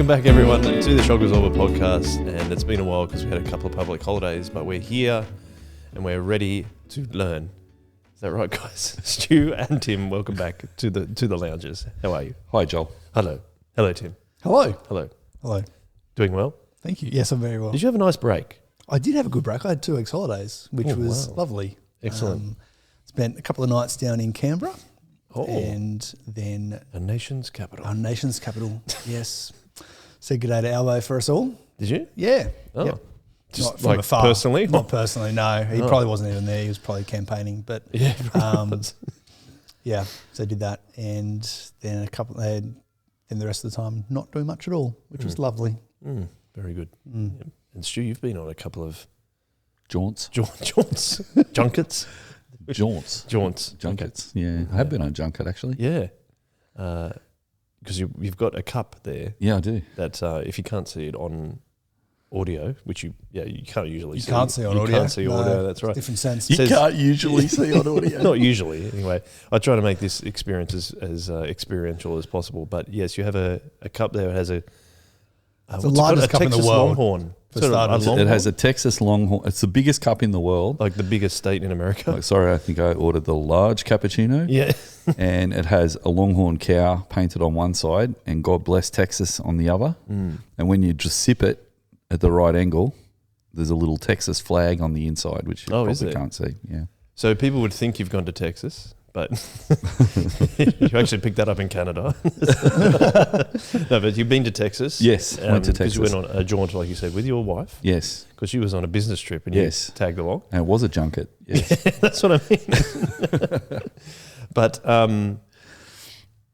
back, everyone, to the Shock Absorber podcast. And it's been a while because we had a couple of public holidays, but we're here and we're ready to learn. Is that right, guys? Stu and Tim, welcome back to the lounges. How are you? Hi, Joel. Hello. Hello, Tim. Hello. Hello. Hello. Doing well? Thank you. Yes, I'm very well. Did you have a nice break? I did have a good break. I had 2 weeks holidays, which was lovely. Excellent. Spent a couple of nights down in Canberra. Oh. And then... Our nation's capital. Our nation's capital, yes. Said good day to Albo for us all. Did you? Yeah. Oh. Yep. Just not from like afar. personally? Not personally, no. He probably wasn't even there. He was probably campaigning. But Yeah. yeah, so I did that. And then then the rest of the time not doing much at all, which was lovely. Very good. Yep. And Stu, you've been on a couple of Jaunts. Junkets? Jaunts. Jaunts. Junkets. Okay. Yeah. I have been on a junket, actually. Yeah. Because you've got a cup there. Yeah, I do. That if you can't see it on audio, which you can't usually see. You can't see on audio. You can't see audio, that's right. Different sense. You can't usually see on audio. Not usually, anyway. I try to make this experience as experiential as possible. But yes, you have a cup there that has it's the largest cup in the Texas world. Longhorn. For starters. It has a Texas Longhorn. It's the biggest cup in the world. Like the biggest state in America. I think I ordered the large cappuccino. Yeah. And it has a Longhorn cow painted on one side and God bless Texas on the other. And when you just sip it at the right angle, there's a little Texas flag on the inside, which you probably can't see. Yeah. So people would think you've gone to Texas, but you actually picked that up in Canada. No, but you've been to Texas. Yes, went to Because Texas. you went on a jaunt, like you said, with your wife. Yes. Because she was on a business trip and you tagged along. And it was a junket. Yes. That's what I mean. But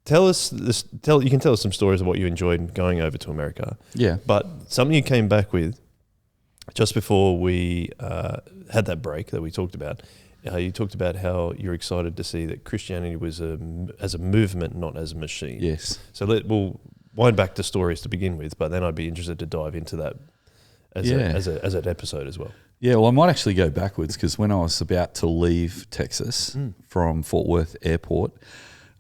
tell us this. You can tell us some stories of what you enjoyed going over to America. Yeah. But something you came back with just before we had that break that we talked about. You talked about how you're excited to see that Christianity was as a movement, not as a machine. Yes. So we'll wind back to stories to begin with, but then I'd be interested to dive into that as an episode as well. Yeah, well, I might actually go backwards because when I was about to leave Texas from Fort Worth Airport,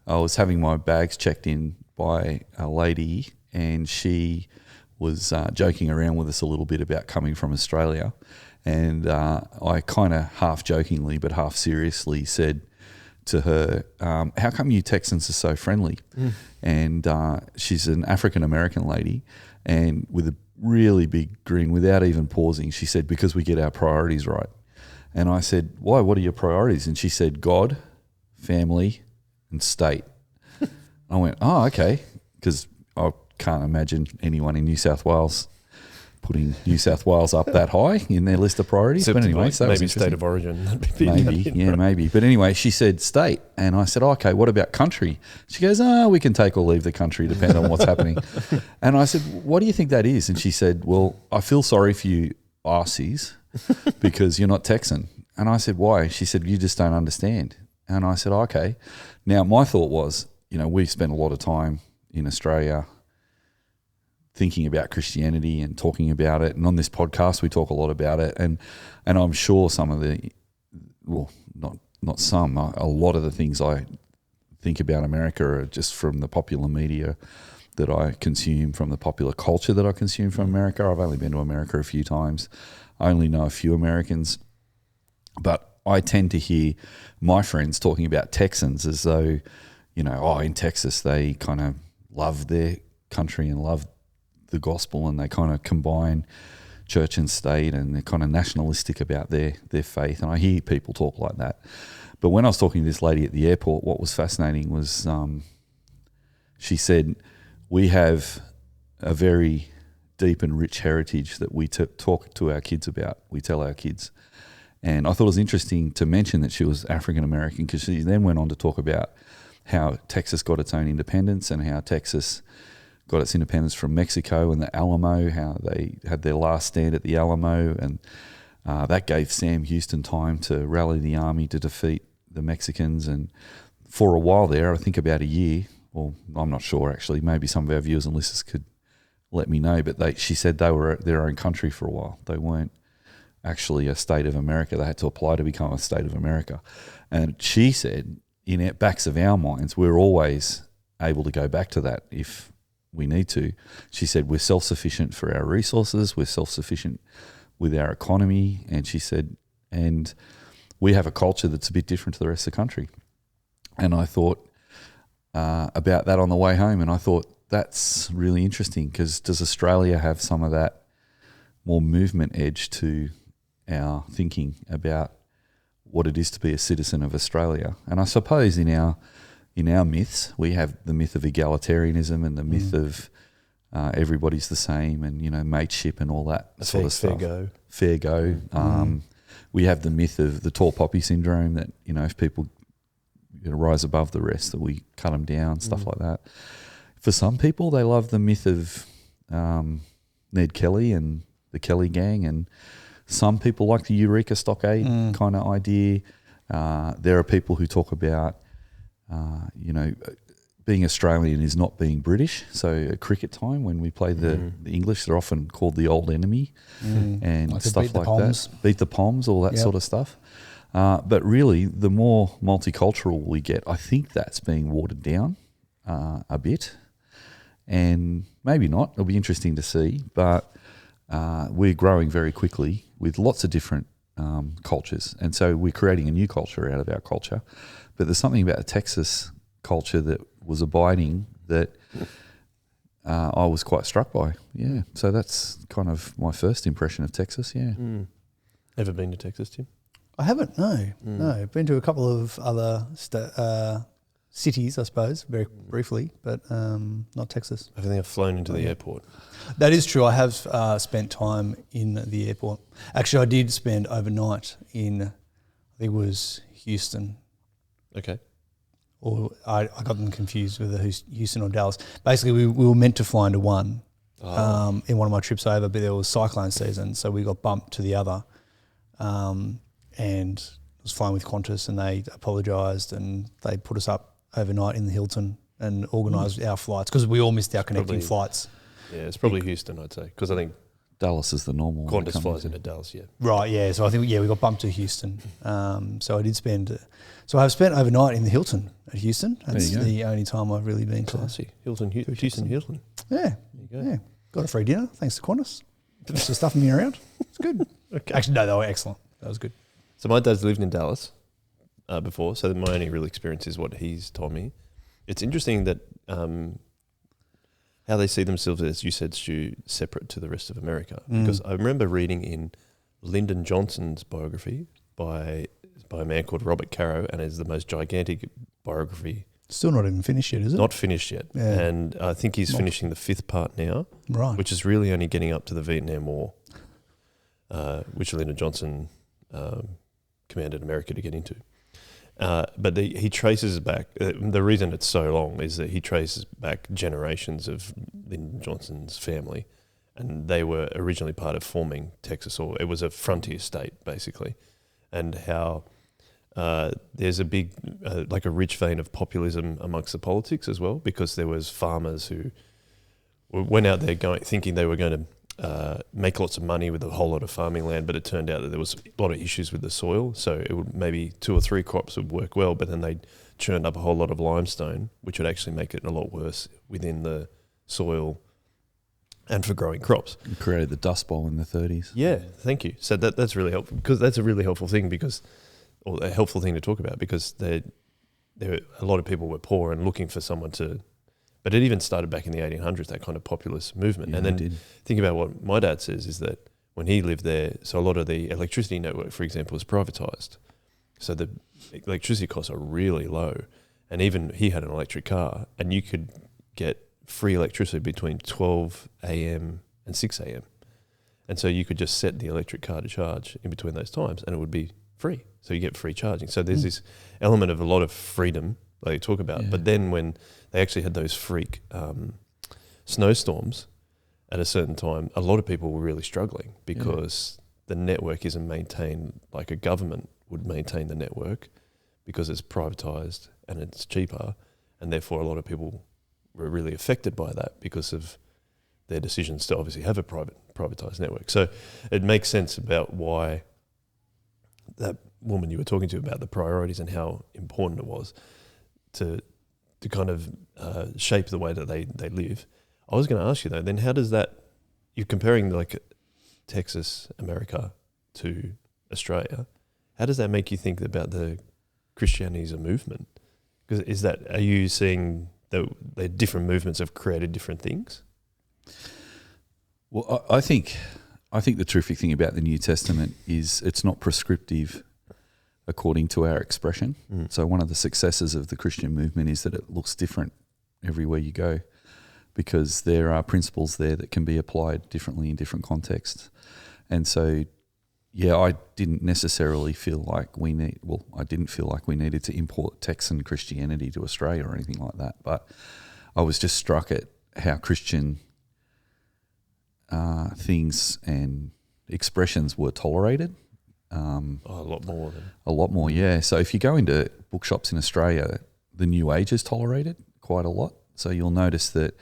I was having my bags checked in by a lady and she was joking around with us a little bit about coming from Australia. And I kind of half jokingly but half seriously said to her, how come you Texans are so friendly? And she's an African-American lady, and with a really big grin, without even pausing, she said, because we get our priorities right. And I said, why? What are your priorities? And she said, God, family, and state. I went, oh, okay, because I can't imagine anyone in New South Wales putting New South Wales up that high in their list of priorities. Except but anyway, so maybe state of origin. Maybe. But anyway, she said state. And I said, okay, what about country? She goes, we can take or leave the country depending on what's happening. And I said, what do you think that is? And she said, well, I feel sorry for you Aussies because you're not Texan. And I said, why? She said, you just don't understand. And I said, okay. Now, my thought was, we've spent a lot of time in Australia thinking about Christianity and talking about it. And on this podcast, we talk a lot about it. And I'm sure some of the, well, not some, a lot of the things I think about America are just from the popular media that I consume, from the popular culture that I consume from America. I've only been to America a few times. I only know a few Americans. But I tend to hear my friends talking about Texans as though, in Texas, they kind of love their country and love the gospel, and they kind of combine church and state, and they're kind of nationalistic about their faith. And I hear people talk like that. But when I was talking to this lady at the airport, what was fascinating was she said, we have a very deep and rich heritage that we talk to our kids about. We tell our kids. And I thought it was interesting to mention that she was African-American, because she then went on to talk about how Texas got its own independence and how Texas got its independence from Mexico and the Alamo, how they had their last stand at the Alamo, and that gave Sam Houston time to rally the army to defeat the Mexicans. And for a while there, I think about a year, well, I'm not sure actually, maybe some of our viewers and listeners could let me know, but she said they were their own country for a while. They weren't actually a state of America. They had to apply to become a state of America. And she said, in the backs of our minds, we're always able to go back to that if we need to. She said, we're self-sufficient for our resources, we're self-sufficient with our economy, and she said, and we have a culture that's a bit different to the rest of the country. And I thought about that on the way home, and I thought, that's really interesting, because does Australia have some of that more movement edge to our thinking about what it is to be a citizen of Australia? And I suppose in our myths, we have the myth of egalitarianism and the myth of everybody's the same, and mateship and all that sort of stuff. Fair go. We have the myth of the tall poppy syndrome, that if people rise above the rest, that we cut them down, stuff like that. For some people, they love the myth of Ned Kelly and the Kelly gang, and some people like the Eureka Stockade kind of idea. There are people who talk about, being Australian is not being British. So at cricket time, when we play the English, they're often called the old enemy and like stuff like that. Beat the Poms, all that sort of stuff. But really, the more multicultural we get, I think that's being watered down a bit. And maybe not. It'll be interesting to see. But we're growing very quickly with lots of different cultures. And so we're creating a new culture out of our culture. But there's something about the Texas culture that was abiding that I was quite struck by. Yeah. So that's kind of my first impression of Texas. Yeah. Ever been to Texas, Tim? I haven't, no. No, I've been to a couple of other cities, I suppose, very briefly, but not Texas. I think I've flown into the airport. That is true. I have spent time in the airport. Actually, I did spend overnight in, I think it was Houston. Okay. Or I got them confused with Houston or Dallas. Basically, we were meant to fly into one in one of my trips over, but there was cyclone season, so we got bumped to the other. And was flying with Qantas, and they apologised, and they put us up overnight in the Hilton and organised our flights, because we all missed our connecting flights. Yeah, it's probably Houston, I'd say, because I think Dallas is the normal one. Qantas flies into Dallas, yeah. Right, yeah. So I think, we got bumped to Houston. So I did spend... So I've spent overnight in the Hilton at Houston. That's the only time I've really been to. Classy. Hilton. Yeah. There you go. Yeah. Got a free dinner, thanks to Qantas. Thanks for stuffing me around. It's good. Okay. Actually, no, they were excellent. That was good. So my dad's lived in Dallas before, so my only real experience is what he's told me. It's interesting that how they see themselves, as you said, Stu, separate to the rest of America. Because I remember reading in Lyndon Johnson's biography by a man called Robert Caro, and it's the most gigantic biography. Still not even finished yet, is it? Not finished yet. Yeah. And I think he's finishing the 5th part now, right? Which is really only getting up to the Vietnam War, which Lyndon Johnson commanded America to get into. But he traces back, the reason it's so long is that he traces back generations of Lyndon Johnson's family, and they were originally part of forming Texas, or it was a frontier state basically, and how there's a big, like a rich vein of populism amongst the politics as well, because there was farmers who went out there thinking they were going to make lots of money with a whole lot of farming land, but it turned out that there was a lot of issues with the soil. So it would maybe 2 or 3 crops would work well, but then they churned up a whole lot of limestone, which would actually make it a lot worse within the soil and for growing crops. You created the Dust Bowl in the 30s. Yeah, thank you. So that's really helpful, because that's a really helpful thing, or a helpful thing to talk about, because there a lot of people were poor and looking for someone to. But it even started back in the 1800s, that kind of populist movement. Yeah, and then think about what my dad says is that when he lived there, so a lot of the electricity network, for example, was privatised. So the electricity costs are really low. And even he had an electric car, and you could get free electricity between 12 a.m. and 6 a.m. And so you could just set the electric car to charge in between those times, and it would be free. So you get free charging. So there's this element of a lot of freedom that you talk about. Yeah. But then when they actually had those freak snowstorms at a certain time, a lot of people were really struggling, because the network isn't maintained like a government would maintain the network, because it's privatised and it's cheaper, and therefore a lot of people were really affected by that because of their decisions to obviously have a privatised network. So it makes sense about why that woman you were talking to about the priorities and how important it was to kind of shape the way that they live. I was going to ask you though, then how does that, you're comparing like Texas, America to Australia, how does that make you think about the Christianity as a movement? Because are you seeing that the different movements have created different things? Well, I think the terrific thing about the New Testament is it's not prescriptive according to our expression. So one of the successes of the Christian movement is that it looks different everywhere you go, because there are principles there that can be applied differently in different contexts. And so, yeah, I didn't necessarily feel like I didn't feel like we needed to import Texan Christianity to Australia or anything like that. But I was just struck at how Christian things and expressions were tolerated. A lot more than. A lot more, yeah. So if you go into bookshops in Australia, the New Age is tolerated quite a lot. So you'll notice that,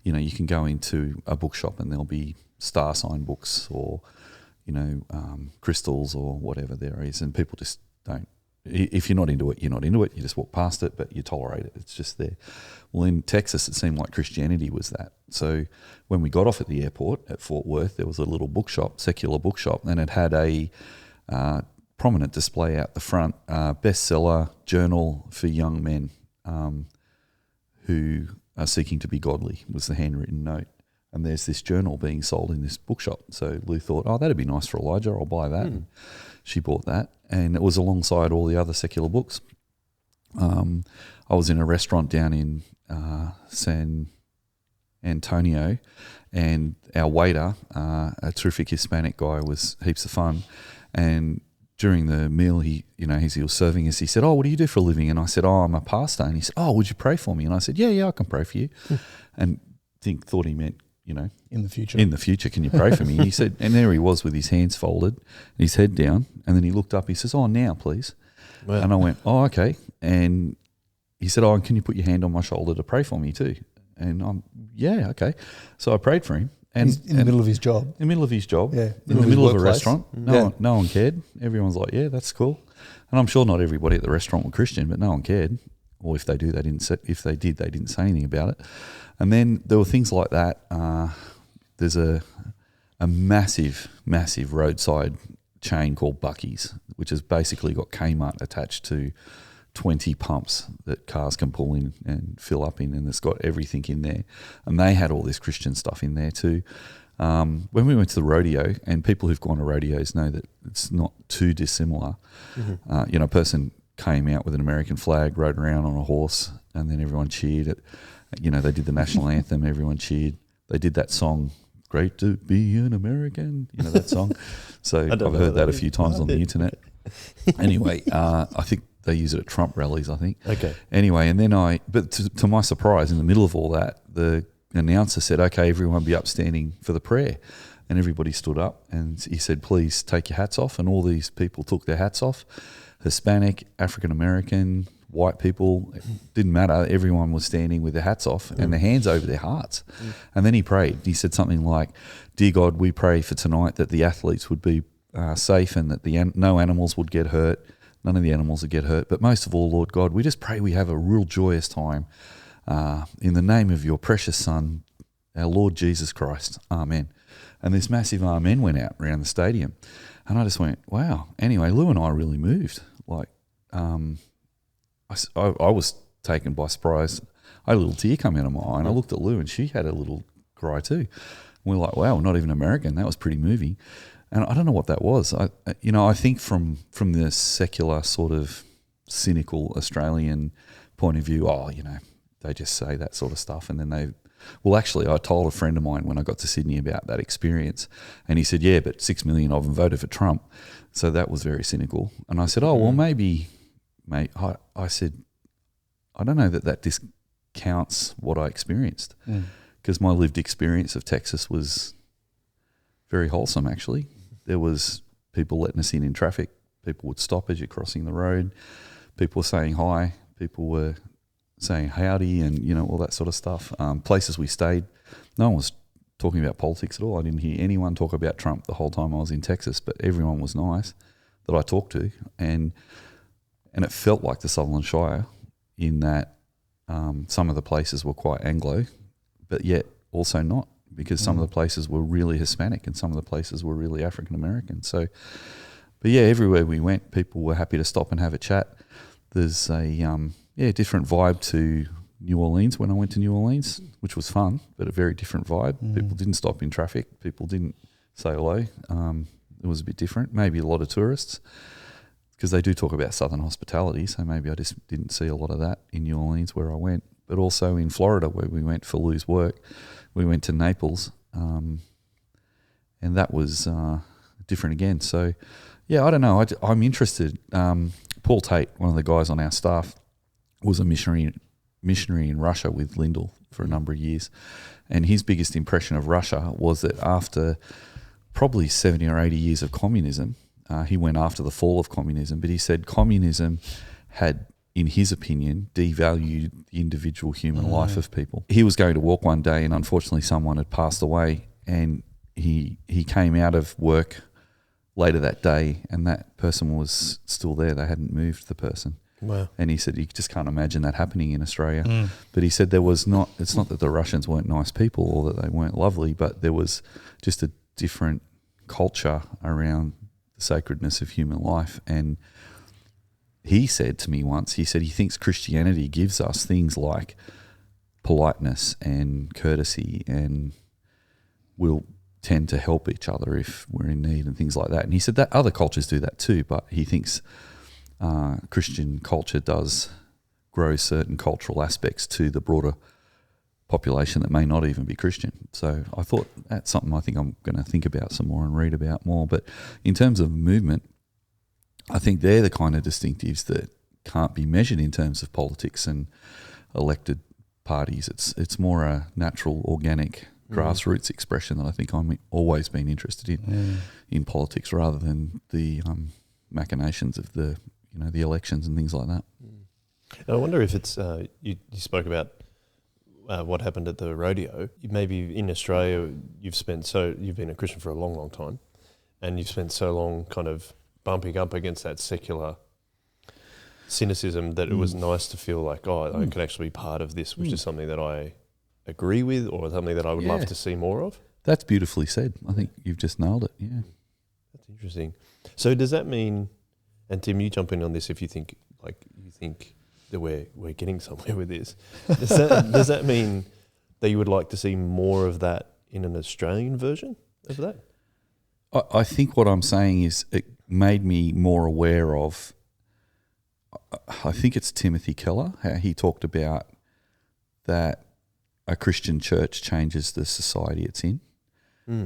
you can go into a bookshop and there'll be star sign books or, crystals or whatever there is, and people just don't. If you're not into it, you're not into it. You just walk past it, but you tolerate it. It's just there. Well, in Texas, it seemed like Christianity was that. So when we got off at the airport at Fort Worth, there was a little bookshop, secular bookshop, and it had a prominent display out the front, bestseller journal for young men who are seeking to be godly was the handwritten note. And there's this journal being sold in this bookshop. So Lou thought, that'd be nice for Elijah. I'll buy that. And she bought that. And it was alongside all the other secular books. I was in a restaurant down in San Antonio, and our waiter, a terrific Hispanic guy, was heaps of fun. And during the meal, as he was serving us, he said, what do you do for a living? And I said, I'm a pastor. And he said, would you pray for me? And I said, yeah, I can pray for you. And thought he meant, in the future. In the future, can you pray for me? And he said, and there he was with his hands folded, his head down, and then he looked up. He says, now, please. Wow. And I went, okay. And he said, can you put your hand on my shoulder to pray for me too? And I'm, yeah, okay. So I prayed for him. And he's in the middle of his job. In the middle of his job. Yeah. In the middle of a restaurant. No one cared. Everyone's like, yeah, that's cool. And I'm sure not everybody at the restaurant were Christian, but no one cared. Or if they did, they didn't say anything about it. And then there were things like that. There's a massive, massive roadside chain called Buc-ee's, which has basically got Kmart attached to 20 pumps that cars can pull in and fill up in, and it's got everything in there. And they had all this Christian stuff in there too. When we went to the rodeo, and people who've gone to rodeos know that it's not too dissimilar. A person came out with an American flag, rode around on a horse, and then everyone cheered. They did the national anthem, everyone cheered. They did that song, Great to Be an American, that song. So I've heard that a few times on the internet. Anyway, I think they use it at Trump rallies, I think. Okay. Anyway, and then but to my surprise, in the middle of all that, the announcer said, okay, everyone be upstanding for the prayer. And everybody stood up, and he said, please take your hats off. And all these people took their hats off. Hispanic, African-American, white people, it didn't matter. Everyone was standing with their hats off and their hands over their hearts. And then he prayed. He said something like, dear God, we pray for tonight that the athletes would be safe and that no animals would get hurt. None of the animals would get hurt. But most of all, Lord God, we just pray we have a real joyous time in the name of your precious Son, our Lord Jesus Christ. Amen. And this massive amen went out around the stadium. And I just went, wow. Anyway, Lou and I really moved. I was taken by surprise. I had a little tear come out of my eye, and I looked at Lou, and she had a little cry too. And we're like, wow, not even American. That was pretty moving. And I don't know what that was. I think from the secular sort of cynical Australian point of view, they just say that sort of stuff, and then actually, I told a friend of mine when I got to Sydney about that experience, and he said, yeah, but 6 million of them voted for Trump. So that was very cynical. And I said, maybe, mate, I said, I don't know that discounts what I experienced, because my lived experience of Texas was very wholesome, actually. There was people letting us in traffic. People would stop as you're crossing the road. People were saying hi. People were saying howdy and, all that sort of stuff. Places we stayed, no one was talking about politics at all. I didn't hear anyone talk about Trump the whole time I was in Texas, but everyone was nice that I talked to. And it felt like the Sutherland Shire in that some of the places were quite Anglo, but yet also not, because some of the places were really Hispanic and some of the places were really African American. So, but yeah, everywhere we went, people were happy to stop and have a chat. There's a different vibe to New Orleans when I went to New Orleans, which was fun, but a very different vibe. People didn't stop in traffic. People didn't say hello. It was a bit different. Maybe a lot of tourists, because they do talk about Southern hospitality, so maybe I just didn't see a lot of that in New Orleans where I went. But also in Florida, where we went for Lou's work, we went to Naples, and that was different again. So, yeah, I don't know. I'm interested. Paul Tate, one of the guys on our staff, was a missionary in Russia with Lyndall for a number of years, and his biggest impression of Russia was that after probably 70 or 80 years of communism, he went after the fall of communism, but he said communism had, in his opinion, devalued the individual human life of people. He was going to walk one day and unfortunately someone had passed away, and he came out of work later that day and that person was still there. They hadn't moved the person. Wow. And he said he just can't imagine that happening in Australia. But he said it's not that the Russians weren't nice people or that they weren't lovely, but there was just a different culture around the sacredness of human life. And he said to me once, he thinks Christianity gives us things like politeness and courtesy, and we'll tend to help each other if we're in need and things like that. And he said that other cultures do that too, but he thinks Christian culture does grow certain cultural aspects to the broader population that may not even be Christian. So I thought that's something I think I'm going to think about some more and read about more. But in terms of movement, I think they're the kind of distinctives that can't be measured in terms of politics and elected parties. It's more a natural, organic, grassroots expression that I think I'm always been interested in politics, rather than the machinations of the elections and things like that. I wonder if it's you spoke about what happened at the rodeo. Maybe in Australia you've been a Christian for a long time, and you've spent so long kind of bumping up against that secular cynicism that it was nice to feel like, I could actually be part of this, which is something that I agree with, or something that I would love to see more of. That's beautifully said. I think you've just nailed it. Yeah, that's interesting. So does that mean, and Tim, you jump in on this if you think that we're getting somewhere with this. Does that mean that you would like to see more of that in an Australian version of that? I think what I'm saying is it made me more aware of, I think it's Timothy Keller, how he talked about that a Christian church changes the society it's in.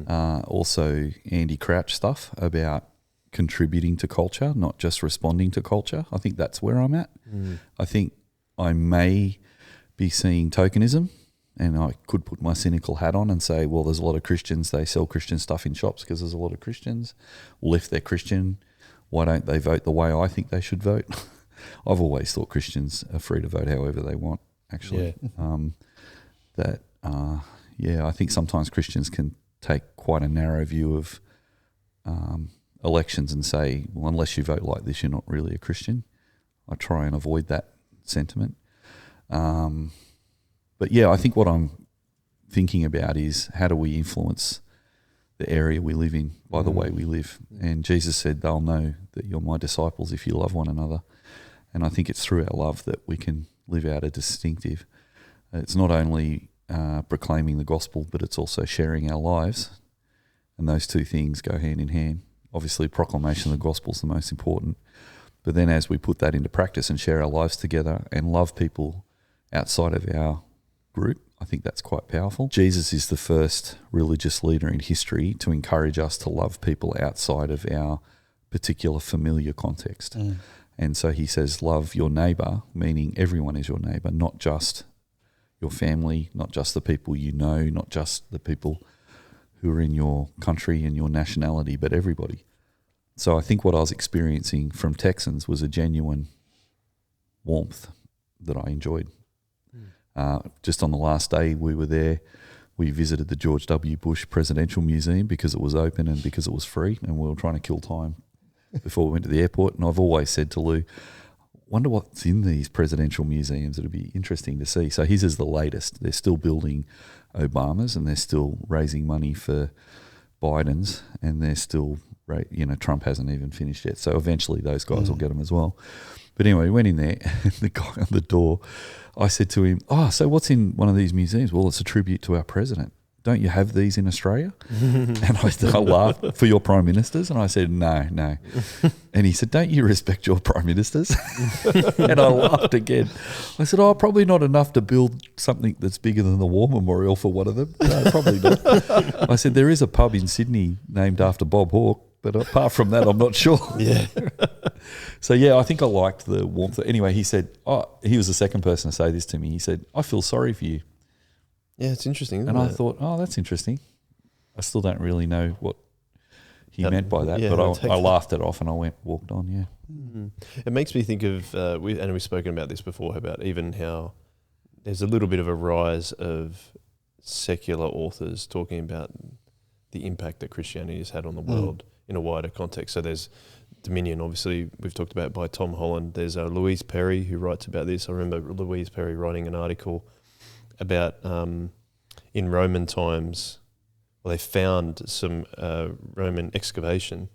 Also Andy Crouch stuff about contributing to culture, not just responding to culture. I think that's where I'm at. I think I may be seeing tokenism, and I could put my cynical hat on and say, well, there's a lot of Christians, they sell Christian stuff in shops because there's a lot of Christians. Well, if they're Christian, why don't they vote the way I think they should vote? I've always thought Christians are free to vote however they want, actually. I think sometimes Christians can take quite a narrow view of elections and say, well, unless you vote like this, you're not really a Christian. I try and avoid that sentiment. But yeah, I think what I'm thinking about is how do we influence the area we live in by the way we live. And Jesus said, they'll know that you're my disciples if you love one another. And I think it's through our love that we can live out a distinctive. It's not only proclaiming the gospel, but it's also sharing our lives. And those two things go hand in hand. Obviously, proclamation of the gospel is the most important. But then as we put that into practice and share our lives together and love people outside of our group, I think that's quite powerful. Jesus is the first religious leader in history to encourage us to love people outside of our particular familiar context. And so he says, love your neighbour, meaning everyone is your neighbour, not just your family, not just the people you know, not just the people who are in your country and your nationality, but everybody. So I think what I was experiencing from Texans was a genuine warmth that I enjoyed. Just on the last day we were there, we visited the George W. Bush Presidential Museum because it was open and because it was free, and we were trying to kill time before we went to the airport. And I've always said to Lou, wonder what's in these presidential museums. It'd be interesting to see. So his is the latest. They're still building Obama's, and they're still raising money for Biden's, and they're still, Trump hasn't even finished yet. So eventually those guys will get them as well. But anyway, we went in there, and the guy on the door, I said to him, so what's in one of these museums? Well, it's a tribute to our president. Don't you have these in Australia? And I laughed, for your prime ministers? And I said, no. And he said, don't you respect your prime ministers? And I laughed again. I said, probably not enough to build something that's bigger than the War Memorial for one of them. No, probably not. I said, there is a pub in Sydney named after Bob Hawke, but apart from that, I'm not sure. Yeah. So, I think I liked the warmth. Anyway, he said, he was the second person to say this to me. He said, I feel sorry for you. Yeah, it's interesting, isn't and it? I thought, that's interesting. I still don't really know what he meant by that, but I laughed it off and I walked on, Mm-hmm. It makes me think of, we've spoken about this before, about even how there's a little bit of a rise of secular authors talking about the impact that Christianity has had on the world in a wider context. So there's Dominion, obviously, we've talked about by Tom Holland. There's Louise Perry who writes about this. I remember Louise Perry writing an article about in Roman times, they found some Roman excavation,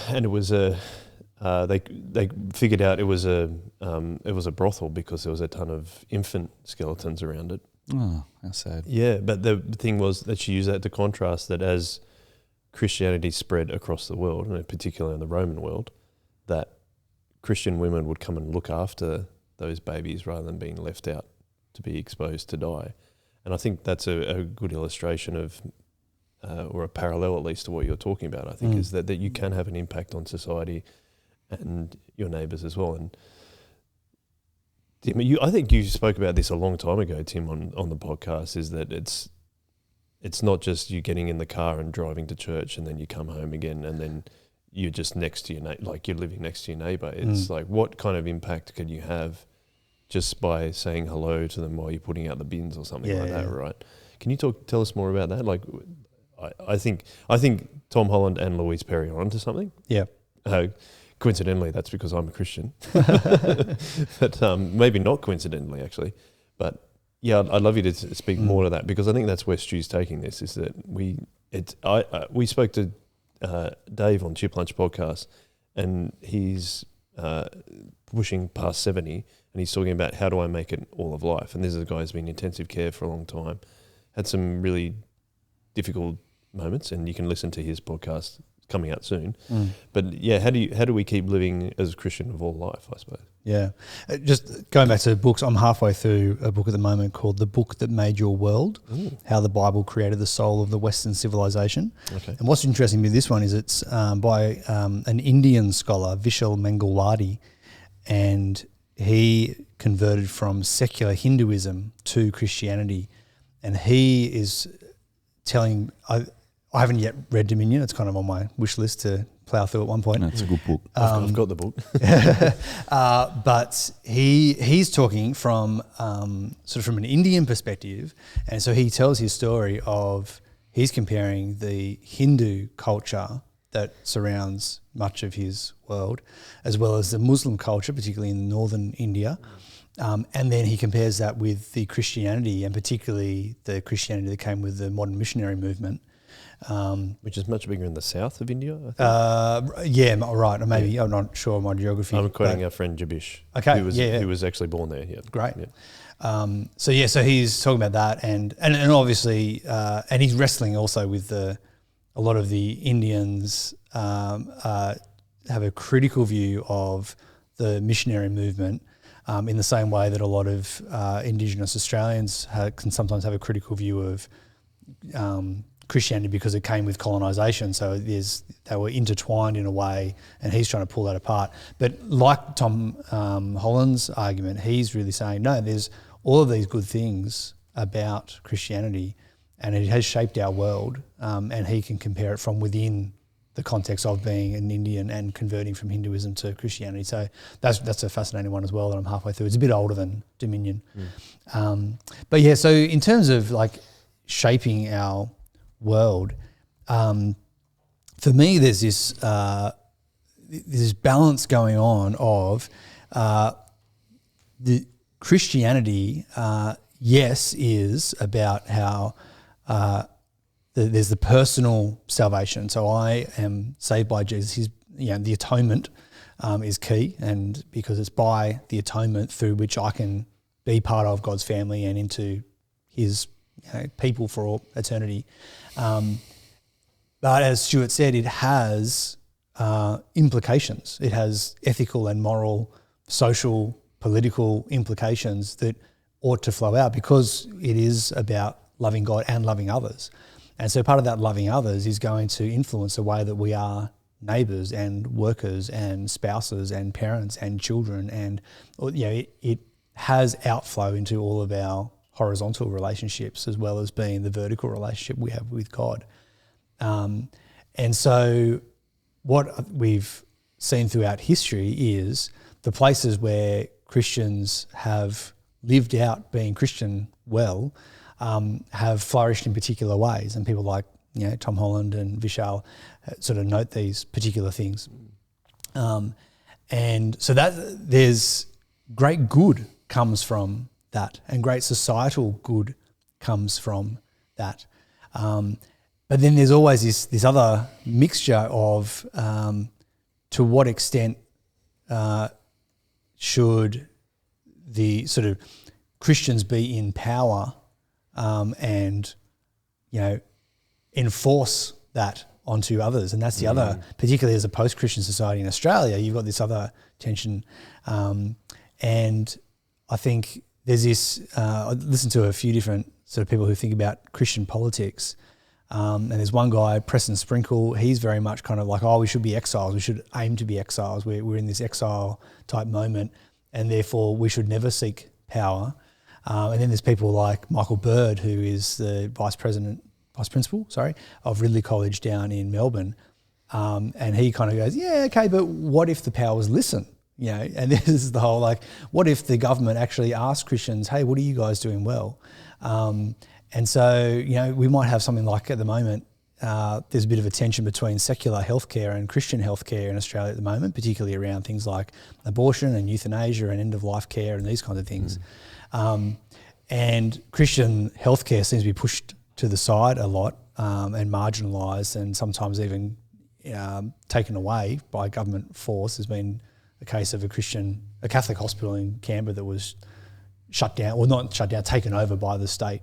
and it was they figured out it was a brothel because there was a ton of infant skeletons around it. Oh, how sad. Yeah, but the thing was that she used that to contrast that as Christianity spread across the world, and particularly in the Roman world, that Christian women would come and look after those babies rather than being left out to be exposed to die. And I think that's a good illustration of, or a parallel at least to what you're talking about, I think, is that you can have an impact on society and your neighbours as well. And Tim, I think you spoke about this a long time ago, Tim, on the podcast, is that it's not just you getting in the car and driving to church and then you come home again and then you're just next to your like you're living next to your neighbour. It's like, what kind of impact can you have just by saying hello to them while you're putting out the bins or something that, right? Can you tell us more about that? Like, I think Tom Holland and Louise Perry are onto something. Yeah. Coincidentally, that's because I'm a Christian, but maybe not coincidentally, actually. But yeah, I'd love you to speak more to that, because I think that's where Stu's taking this. Is that we spoke to Dave on Chip Lunch podcast, and he's pushing past 70, and he's talking about how do I make it all of life. And this is a guy who's been in intensive care for a long time, had some really difficult moments, and you can listen to his podcast coming out soon. But yeah, how do we keep living as a Christian of all life, I suppose? Yeah. Just going back to books, I'm halfway through a book at the moment called The Book That Made Your World, How the Bible Created the Soul of the Western Civilization. Okay. And what's interesting with this one is it's by an Indian scholar, Vishal Mangalwadi, and he converted from secular Hinduism to Christianity. And he is telling... I haven't yet read Dominion. It's kind of on my wish list to plough through at one point. That's a good book. I've got the book. But he's talking from sort of from an Indian perspective, and so he tells his story of he's comparing the Hindu culture that surrounds much of his world, as well as the Muslim culture, particularly in northern India. And then he compares that with the Christianity, and particularly the Christianity that came with the modern missionary movement. Which is much bigger in the south of India, I think. Yeah, right. Or maybe I'm not sure of my geography. I'm quoting our friend Jabish, okay, who was actually born there. Yeah, great. Yeah. So he's talking about that, and obviously, and he's wrestling also with a lot of the Indians have a critical view of the missionary movement, in the same way that a lot of Indigenous Australians can sometimes have a critical view of Christianity because it came with colonisation. So they were intertwined in a way, and he's trying to pull that apart. But like Tom Holland's argument, he's really saying, no, there's all of these good things about Christianity, and it has shaped our world, and he can compare it from within the context of being an Indian and converting from Hinduism to Christianity. So that's a fascinating one as well that I'm halfway through. It's a bit older than Dominion. But yeah, so in terms of like shaping our world, for me there's this this balance going on of the Christianity, yes, is about how there's the personal salvation. So I am saved by Jesus. The atonement is key, and because it's by the atonement through which I can be part of God's family and into His people for all eternity. But as Stuart said, it has implications. It has ethical and moral, social, political implications that ought to flow out because it is about loving God and loving others. And so part of that loving others is going to influence the way that we are neighbours and workers and spouses and parents and children, and it has outflow into all of our horizontal relationships as well as being the vertical relationship we have with God. And so what we've seen throughout history is the places where Christians have lived out being Christian well have flourished in particular ways, and people like Tom Holland and Vishal sort of note these particular things. And so that there's great good comes from that, and great societal good comes from that. But then there's always this other mixture of to what extent should the sort of Christians be in power and enforce that onto others. And that's the other, particularly as a post-Christian society in Australia, you've got this other tension. And I think there's this, I listened to a few different sort of people who think about Christian politics. And there's one guy, Preston Sprinkle, he's very much kind of like, we should be exiles. We should aim to be exiles. We're in this exile type moment, and therefore we should never seek power. And then there's people like Michael Bird, who is the vice principal of Ridley College down in Melbourne. And he kind of goes, but what if the powers listen? And this is the whole, what if the government actually asked Christians, hey, what are you guys doing well? And so, we might have something like at the moment, there's a bit of a tension between secular healthcare and Christian healthcare in Australia at the moment, particularly around things like abortion and euthanasia and end-of-life care and these kinds of things. And Christian healthcare seems to be pushed to the side a lot and marginalised, and sometimes even taken away by government force. There's been a case of a Catholic hospital in Canberra that was shut down, or not shut down, taken over by the state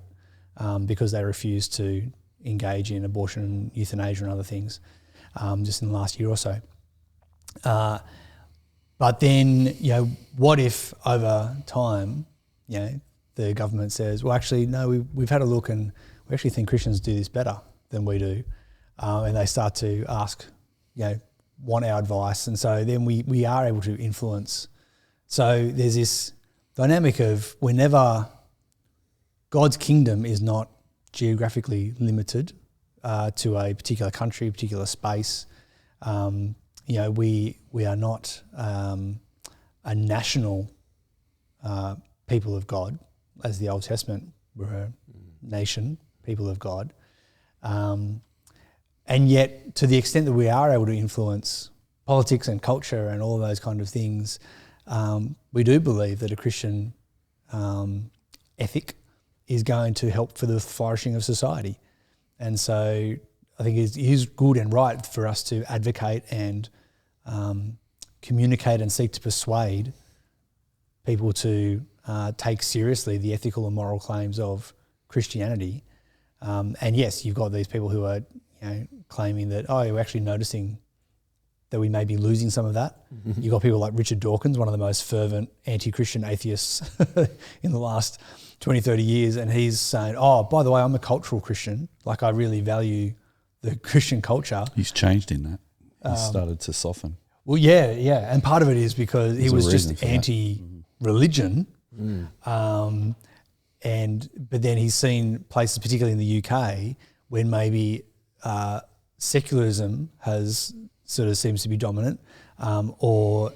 because they refused to engage in abortion and euthanasia and other things just in the last year or so. But then, what if over time, the government says, well, actually, no, we've had a look and we actually think Christians do this better than we do. And they start to ask, want our advice. And so then we are able to influence. So there's this dynamic of whenever God's kingdom is not geographically limited to a particular country, particular space. We are not a national people of God, as the Old Testament were a nation, people of God. And yet, to the extent that we are able to influence politics and culture and all those kind of things, we do believe that a Christian ethic is going to help for the flourishing of society. And so I think it is good and right for us to advocate and communicate and seek to persuade people to take seriously the ethical and moral claims of Christianity. And yes, you've got these people who are claiming that, we're actually noticing that we may be losing some of that. Mm-hmm. You've got people like Richard Dawkins, one of the most fervent anti-Christian atheists in the last 20, 30 years, and he's saying, by the way, I'm a cultural Christian. I really value the Christian culture. He's changed in that. He's started to soften. Well, yeah. And part of it is because he was just anti-religion. But then he's seen places, particularly in the UK, when maybe secularism seems to be dominant, or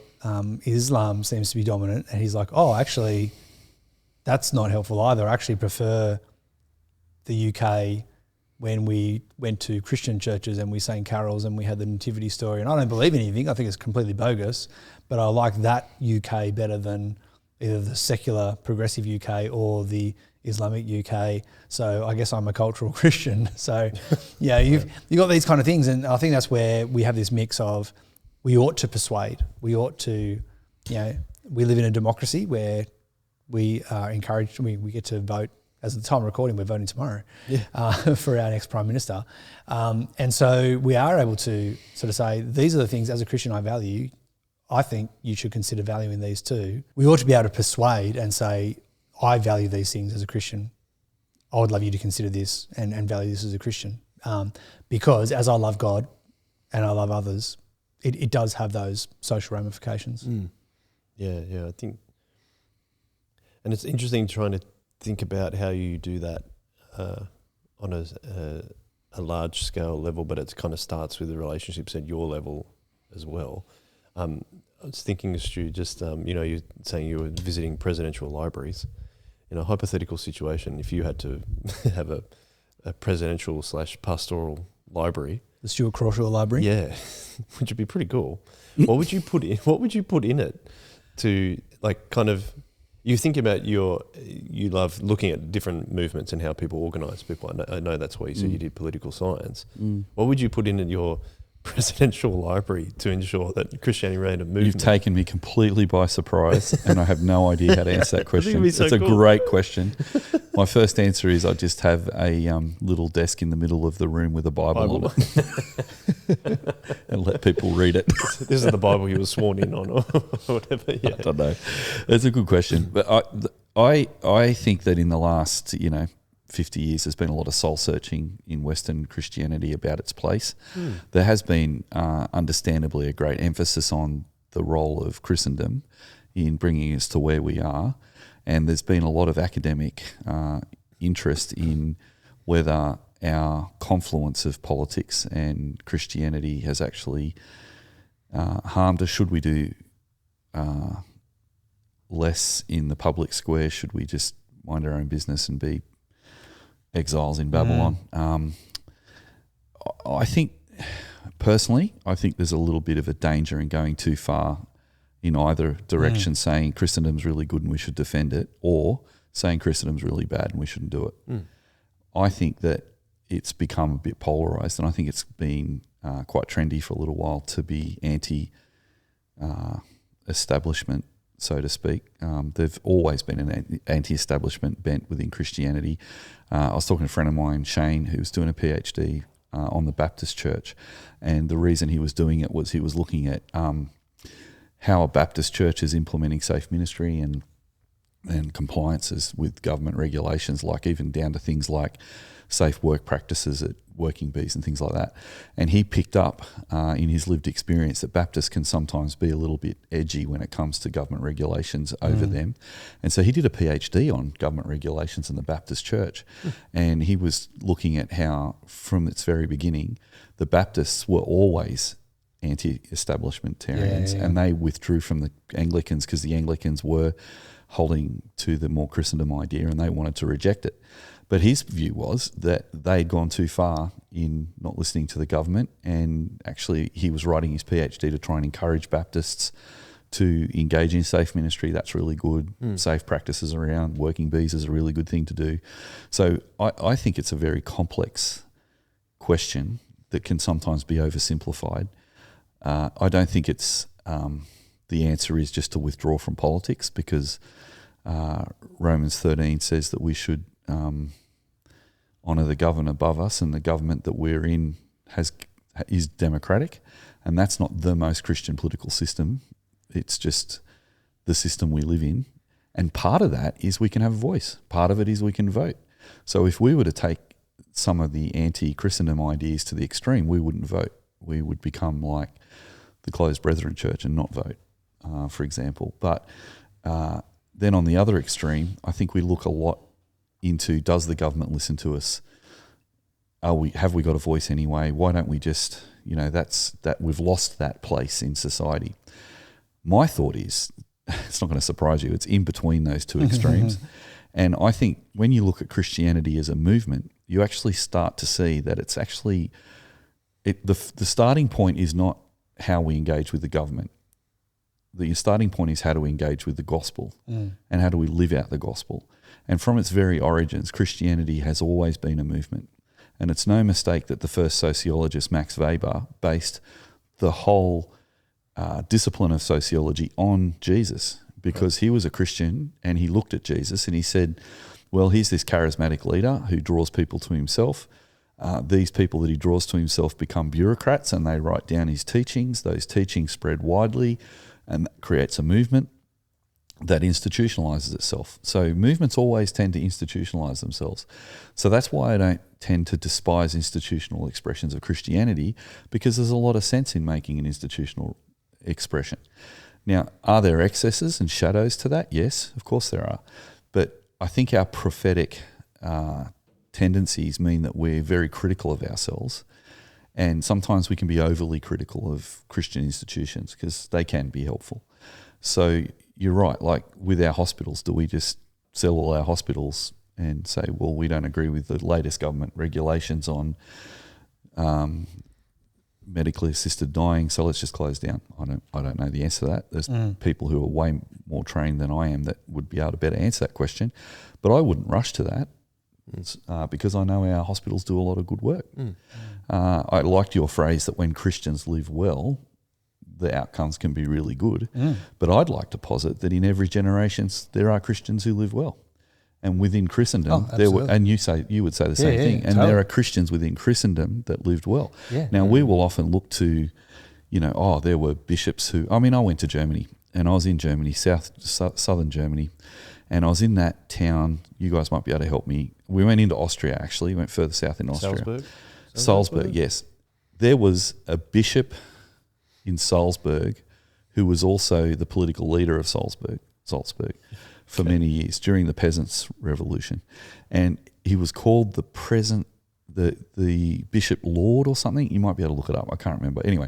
Islam seems to be dominant, and he's like, actually, that's not helpful either. I actually prefer the UK when we went to Christian churches and we sang carols and we had the nativity story. And I don't believe in anything. I think it's completely bogus. But I like that UK better than either the secular progressive UK or the Islamic UK. So I guess I'm a cultural Christian. So yeah, you've got these kind of things. And I think that's where we have this mix of we ought to persuade. We ought to, we live in a democracy where we are encouraged, we get to vote. As at the time of recording, we're voting tomorrow for our next Prime Minister. And so we are able to sort of say, these are the things as a Christian I value. I think you should consider valuing these too. We ought to be able to persuade and say, I value these things as a Christian. I would love you to consider this and value this as a Christian. Because as I love God and I love others, it does have those social ramifications. Yeah, I think. And it's interesting trying to think about how you do that on a large scale level, but it kind of starts with the relationships at your level as well. I was thinking, Stu, just, you're saying you were visiting presidential libraries. In a hypothetical situation, if you had to have a presidential / pastoral library. The Stuart Crawshaw Library? Yeah, which would be pretty cool. What would you put in it to kind of... You think about you love looking at different movements and how people organise people. I know that's why you said you did political science. What would you put in your presidential library to ensure that Christianity remained a movement? You've taken me completely by surprise and I have no idea how to answer that question. So it's a great question. My first answer is I just have a little desk in the middle of the room with a Bible on it and let people read it. This is the Bible you were sworn in on or whatever. Yeah. I don't know. It's a good question. But I think that in the last, 50 years, there's been a lot of soul searching in Western Christianity about its place. There has been, understandably, a great emphasis on the role of Christendom in bringing us to where we are. And there's been a lot of academic interest in whether our confluence of politics and Christianity has actually harmed us. Should we do less in the public square? Should we just mind our own business and be exiles in Babylon? I think, personally, there's a little bit of a danger in going too far in either direction, saying Christendom's really good and we should defend it, or saying Christendom's really bad and we shouldn't do it. I think that it's become a bit polarised, and I think it's been quite trendy for a little while to be anti-establishment, so to speak. There've always been an anti-establishment bent within Christianity. I was talking to a friend of mine, Shane, who was doing a PhD on the Baptist church, and the reason he was doing it was he was looking at how a Baptist church is implementing safe ministry and compliances with government regulations, like even down to things like safe work practices at working bees and things like that. And he picked up in his lived experience that Baptists can sometimes be a little bit edgy when it comes to government regulations over them. And so he did a PhD on government regulations in the Baptist church. And he was looking at how, from its very beginning, the Baptists were always anti-establishmentarians, and they withdrew from the Anglicans because the Anglicans were holding to the more Christendom idea and they wanted to reject it. But his view was that they'd gone too far in not listening to the government, and actually he was writing his PhD to try and encourage Baptists to engage in safe ministry. That's really good. Safe practices around working bees is a really good thing to do. So I think it's a very complex question that can sometimes be oversimplified. I don't think it's the answer is just to withdraw from politics, because Romans 13 says that we should honour the government above us, and the government that we're in is democratic, and that's not the most Christian political system. It's just the system we live in, and part of that is we can have a voice. Part of it is we can vote. So if we were to take some of the anti-Christendom ideas to the extreme, we wouldn't vote. We would become like the Closed Brethren Church and not vote, for example. But then on the other extreme, I think we look a lot into, does the government listen to us? Have we got a voice anyway? Why don't we just, that we've lost that place in society. My thought is, it's not going to surprise you, it's in between those two extremes. And I think when you look at Christianity as a movement, you actually start to see that it's actually the starting point is not how we engage with the government. The starting point is how do we engage with the gospel and how do we live out the gospel. And from its very origins, Christianity has always been a movement. And it's no mistake that the first sociologist, Max Weber, based the whole discipline of sociology on Jesus, because he was a Christian and he looked at Jesus and he said, well, here's this charismatic leader who draws people to himself. These people that he draws to himself become bureaucrats and they write down his teachings. Those teachings spread widely and that creates a movement that institutionalizes itself. So movements always tend to institutionalize themselves. So that's why I don't tend to despise institutional expressions of Christianity, because there's a lot of sense in making an institutional expression. Now, are there excesses and shadows to that? Yes, of course there are. But I think our prophetic tendencies mean that we're very critical of ourselves, and sometimes we can be overly critical of Christian institutions because they can be helpful. So you're right, like with our hospitals, do we just sell all our hospitals and say, well, we don't agree with the latest government regulations on medically assisted dying, so let's just close down? I don't know the answer to that. There's people who are way more trained than I am that would be able to better answer that question, but I wouldn't rush to that because I know our hospitals do a lot of good work. I liked your phrase that when Christians live well, the outcomes can be really good. But I'd like to posit that in every generation there are Christians who live well. And within Christendom, there were, and you would say the same thing. And there are Christians within Christendom that lived well. Now we will often look to, there were bishops who. I went to Germany, and I was in Germany, southern Germany, and I was in that town. You guys might be able to help me. We went into Austria. Actually, we went further south in Austria. Salzburg. Yes, there was a bishop in Salzburg who was also the political leader of Salzburg for many years during the Peasants' Revolution, and he was called the Bishop Lord or something. You might be able to look it up. I can't remember. Anyway,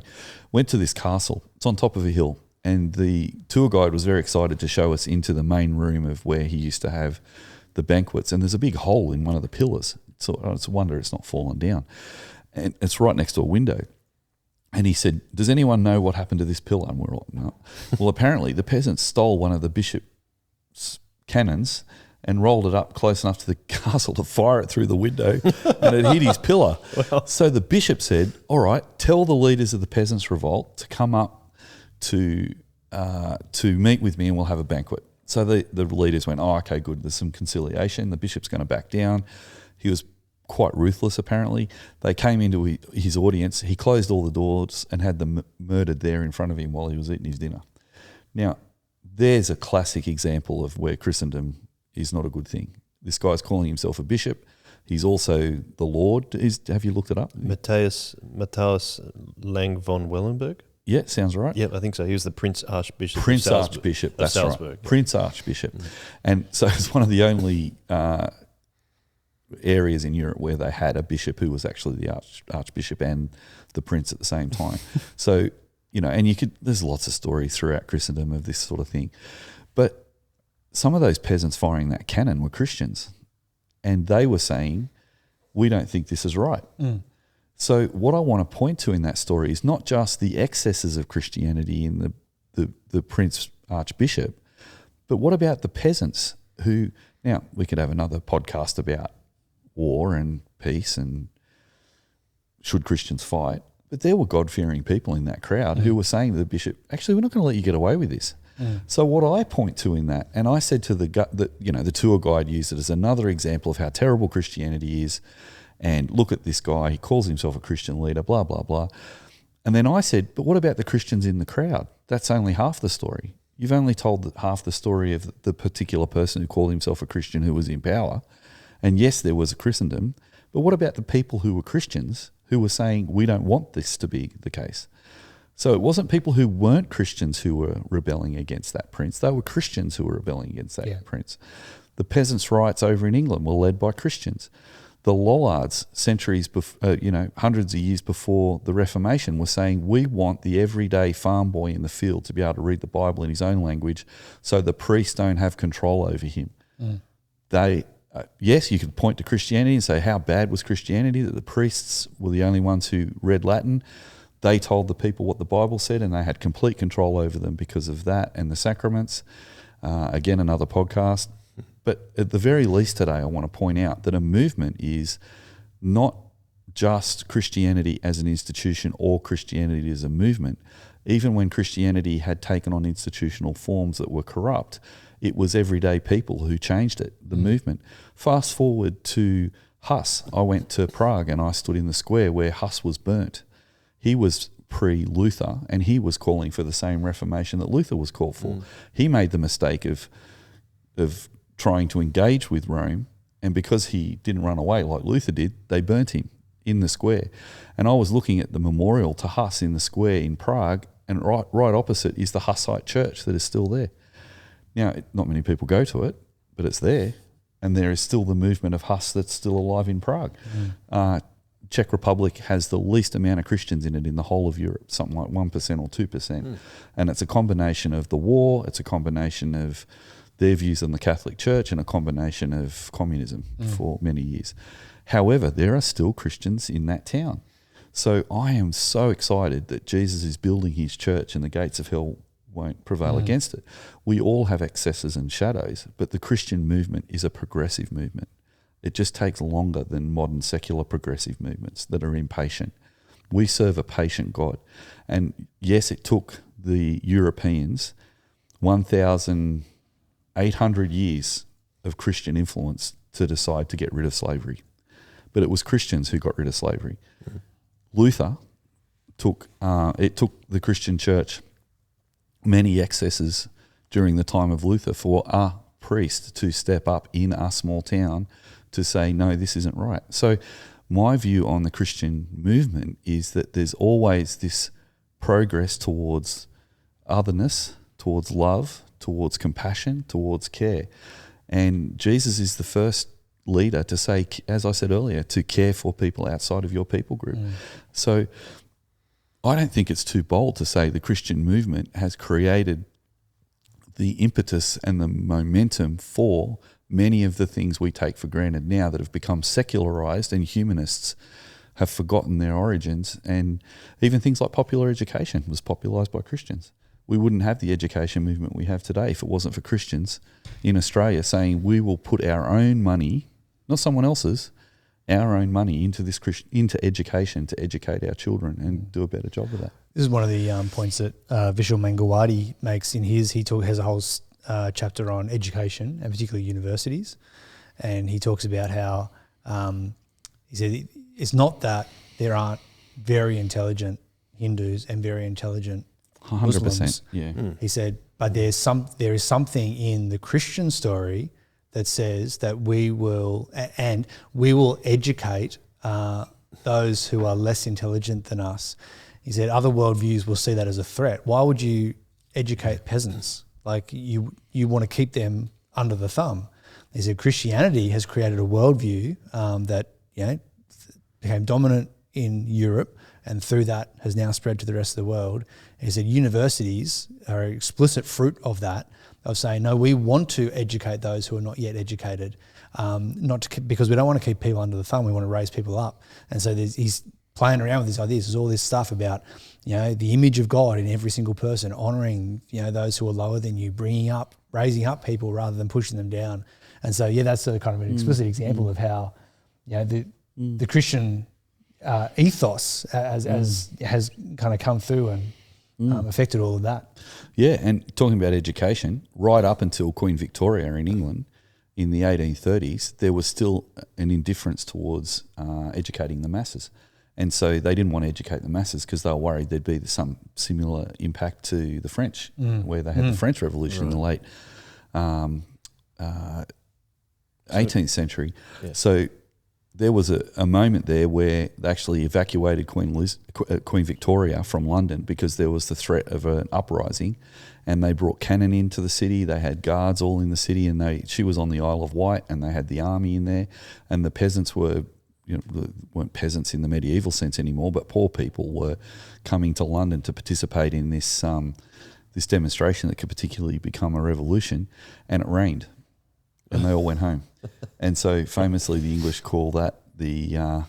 went to this castle. It's on top of a hill, and the tour guide was very excited to show us into the main room of where he used to have the banquets. And there's a big hole in one of the pillars. So it's a wonder it's not fallen down, and it's right next to a window. And he said, "Does anyone know what happened to this pillar?" And we're like, "No." Well, apparently the peasants stole one of the bishop's cannons and rolled it up close enough to the castle to fire it through the window, and it hit his pillar. Well, so the bishop said, "All right, tell the leaders of the peasants' revolt to come up to meet with me, and we'll have a banquet." So the leaders went, "Oh, okay, good. There's some conciliation. The bishop's going to back down." He was quite ruthless, apparently. They came into his audience. He closed all the doors and had them murdered there in front of him while he was eating his dinner. Now, there's a classic example of where Christendom is not a good thing. This guy's calling himself a bishop. He's also the Lord. Have you looked it up? Matthias Lang von Wellenberg? Yeah, sounds right. Yeah, I think so. He was the Prince Archbishop of Salzburg. That's Salzburg, right. Yeah. Prince Archbishop. And so it's one of the only areas in Europe where they had a bishop who was actually the Archbishop and the Prince at the same time. So, and there's lots of stories throughout Christendom of this sort of thing. But some of those peasants firing that cannon were Christians, and they were saying, "We don't think this is right." So what I want to point to in that story is not just the excesses of Christianity in the Prince Archbishop, but what about the peasants who, now we could have another podcast about war and peace and should Christians fight, but there were God-fearing people in that crowd who were saying to the bishop, "Actually, we're not going to let you get away with this." So what I point to in that, and I said to the tour guide used it as another example of how terrible Christianity is, and look at this guy, he calls himself a Christian leader, blah, blah, blah. And then I said, but what about the Christians in the crowd? That's only half the story. You've only told half the story of the particular person who called himself a Christian who was in power. And yes, there was a Christendom, but what about the people who were Christians who were saying, we don't want this to be the case? So it wasn't people who weren't Christians who were rebelling against that prince. They were Christians who were rebelling against that prince. The peasants' riots over in England were led by Christians. The Lollards, centuries before, hundreds of years before the Reformation, were saying, we want the everyday farm boy in the field to be able to read the Bible in his own language so the priests don't have control over him. They yes, you could point to Christianity and say, how bad was Christianity, that the priests were the only ones who read Latin. They told the people what the Bible said, and they had complete control over them because of that and the sacraments. Again, another podcast. But at the very least today, I want to point out that a movement is not just Christianity as an institution or Christianity as a movement. Even when Christianity had taken on institutional forms that were corrupt, it was everyday people who changed it, the movement. Fast forward to Hus. I went to Prague and I stood in the square where Hus was burnt. He was pre-Luther and he was calling for the same reformation that Luther was called for. He made the mistake of trying to engage with Rome, and because he didn't run away like Luther did, they burnt him in the square. And I was looking at the memorial to Hus in the square in Prague, and right opposite is the Hussite church that is still there. Now, not many people go to it, but it's there, and there is still the movement of Hus that's still alive in Prague. Czech Republic has the least amount of Christians in it in the whole of Europe, something like 1% or 2%. And it's a combination of the war, it's a combination of their views on the Catholic Church, and a combination of communism for many years. However, there are still Christians in that town. So I am so excited that Jesus is building his church and the gates of hell won't prevail against it. We all have excesses and shadows, but the Christian movement is a progressive movement. It just takes longer than modern secular progressive movements that are impatient. We serve a patient God. And yes, it took the Europeans 1,800 years of Christian influence to decide to get rid of slavery. But it was Christians who got rid of slavery. Luther took the Christian church many excesses during the time of Luther for a priest to step up in a small town to say, no, this isn't right. So my view on the Christian movement is that there's always this progress towards otherness, towards love, towards compassion, towards care. And Jesus is the first leader to say, as I said earlier, to care for people outside of your people group. So I don't think it's too bold to say the Christian movement has created the impetus and the momentum for many of the things we take for granted now that have become secularized, and humanists have forgotten their origins. And even things like popular education was popularized by Christians. We wouldn't have the education movement we have today if it wasn't for Christians in Australia saying we will put our own money, not someone else's, our own money into education to educate our children and do a better job of that. This is one of the points that Vishal Mangalwadi makes in his. He has a whole chapter on education, and particularly universities, and he talks about how he said it's not that there aren't very intelligent Hindus and very intelligent 100%. Muslims. Yeah. He said, but there is something in the Christian story that says that we will educate those who are less intelligent than us. He said other worldviews will see that as a threat. Why would you educate peasants? Like you want to keep them under the thumb. He said Christianity has created a worldview that became dominant in Europe, and through that has now spread to the rest of the world. And he said universities are an explicit fruit of that, of saying, no, we want to educate those who are not yet educated, because we don't want to keep people under the thumb, we want to raise people up. And so he's playing around with these ideas. There's all this stuff about, the image of God in every single person, honouring, those who are lower than you, raising up people rather than pushing them down. And so, that's a kind of an explicit example of how, the Christian ethos has kind of come through and affected all of that. Yeah, and talking about education, right up until Queen Victoria in England in the 1830s, there was still an indifference towards educating the masses. And so they didn't want to educate the masses because they were worried there'd be some similar impact to the French, where they had the French Revolution in the late 18th century. Yeah. So there was a moment there where they actually evacuated Queen Victoria from London because there was the threat of an uprising, and they brought cannon into the city. They had guards all in the city, and she was on the Isle of Wight, and they had the army in there, and the peasants weren't peasants in the medieval sense anymore, but poor people were coming to London to participate in this demonstration that could particularly become a revolution, and it rained. and they all went home. And so famously the English call that the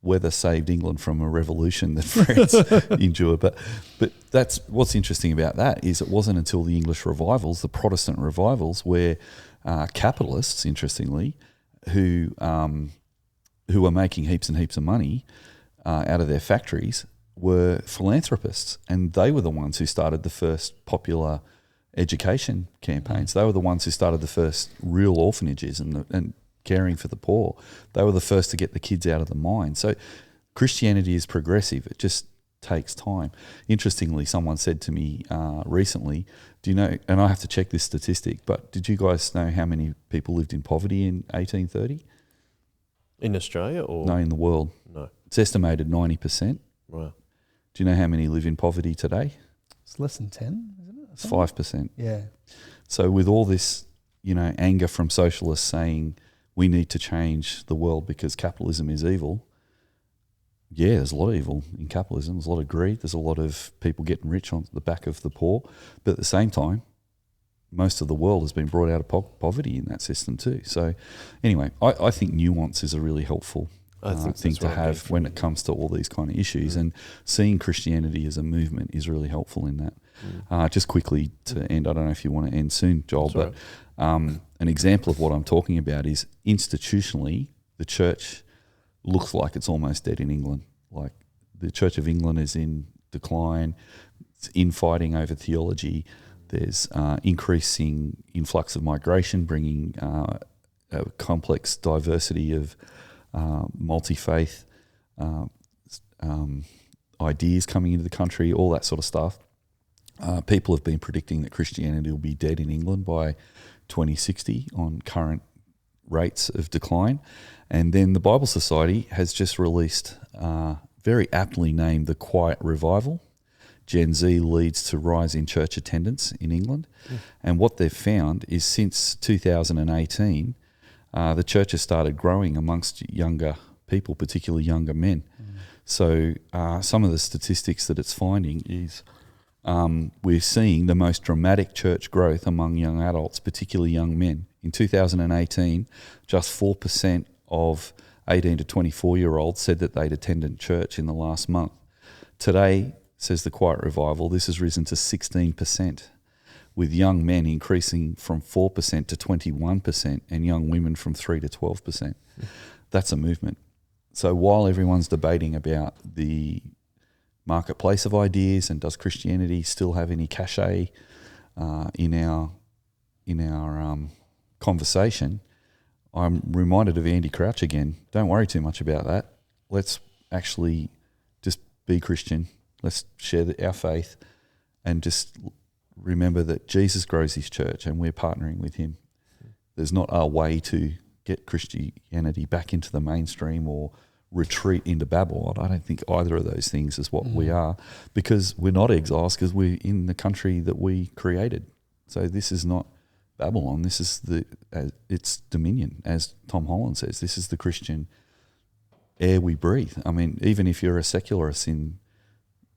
weather saved England from a revolution that France endured. But that's what's interesting about that is it wasn't until the English revivals, the Protestant revivals, where capitalists, interestingly, who were making heaps and heaps of money out of their factories, were philanthropists, and they were the ones who started the first popular education campaigns. They were the ones who started the first real orphanages and caring for the poor. They were the first to get the kids out of the mine. So Christianity is progressive. It just takes time. Interestingly, someone said to me recently, do you know, and I have to check this statistic, but did you guys know how many people lived in poverty in 1830? In Australia or? No, in the world. No. It's estimated 90%. Right. Do you know how many live in poverty today? It's less than 10, isn't it? It's 5%. Yeah. So with all this, anger from socialists saying we need to change the world because capitalism is evil, yeah, there's a lot of evil in capitalism. There's a lot of greed. There's a lot of people getting rich on the back of the poor. But at the same time, most of the world has been brought out of poverty in that system too. So anyway, I think nuance is a really helpful thing to have when it comes to all these kind of issues. And seeing Christianity as a movement is really helpful in that. Just quickly to end, I don't know if you want to end soon, Joel, but an example of what I'm talking about is institutionally, the church looks like it's almost dead in England. Like the Church of England is in decline. It's infighting over theology. There's increasing influx of migration, bringing a complex diversity of multi-faith ideas coming into the country, all that sort of stuff. People have been predicting that Christianity will be dead in England by 2060 on current rates of decline. And then the Bible Society has just released, very aptly named, The Quiet Revival. Gen Z leads to rise in church attendance in England. And what they've found is since 2018, the church has started growing amongst younger people, particularly younger men. So some of the statistics that it's finding is we're seeing the most dramatic church growth among young adults, particularly young men. In 2018, just 4% of 18 to 24-year-olds said that they'd attended church in the last month. Today, says the Quiet Revival, this has risen to 16%, with young men increasing from 4% to 21% and young women from 3 to 12%. That's a movement. So while everyone's debating about the marketplace of ideas and does Christianity still have any cachet in our conversation, I'm reminded of Andy Crouch again. Don't worry too much about that. Let's actually just be Christian. Let's share our faith and just remember that Jesus grows his church and we're partnering with him. There's not a way to get Christianity back into the mainstream or retreat into Babylon. I don't think either of those things is what we are, because we're not exiles, because we're in the country that we created. So this is not Babylon. This is its dominion, as Tom Holland says. This is the Christian air we breathe. I mean, even if you're a secularist and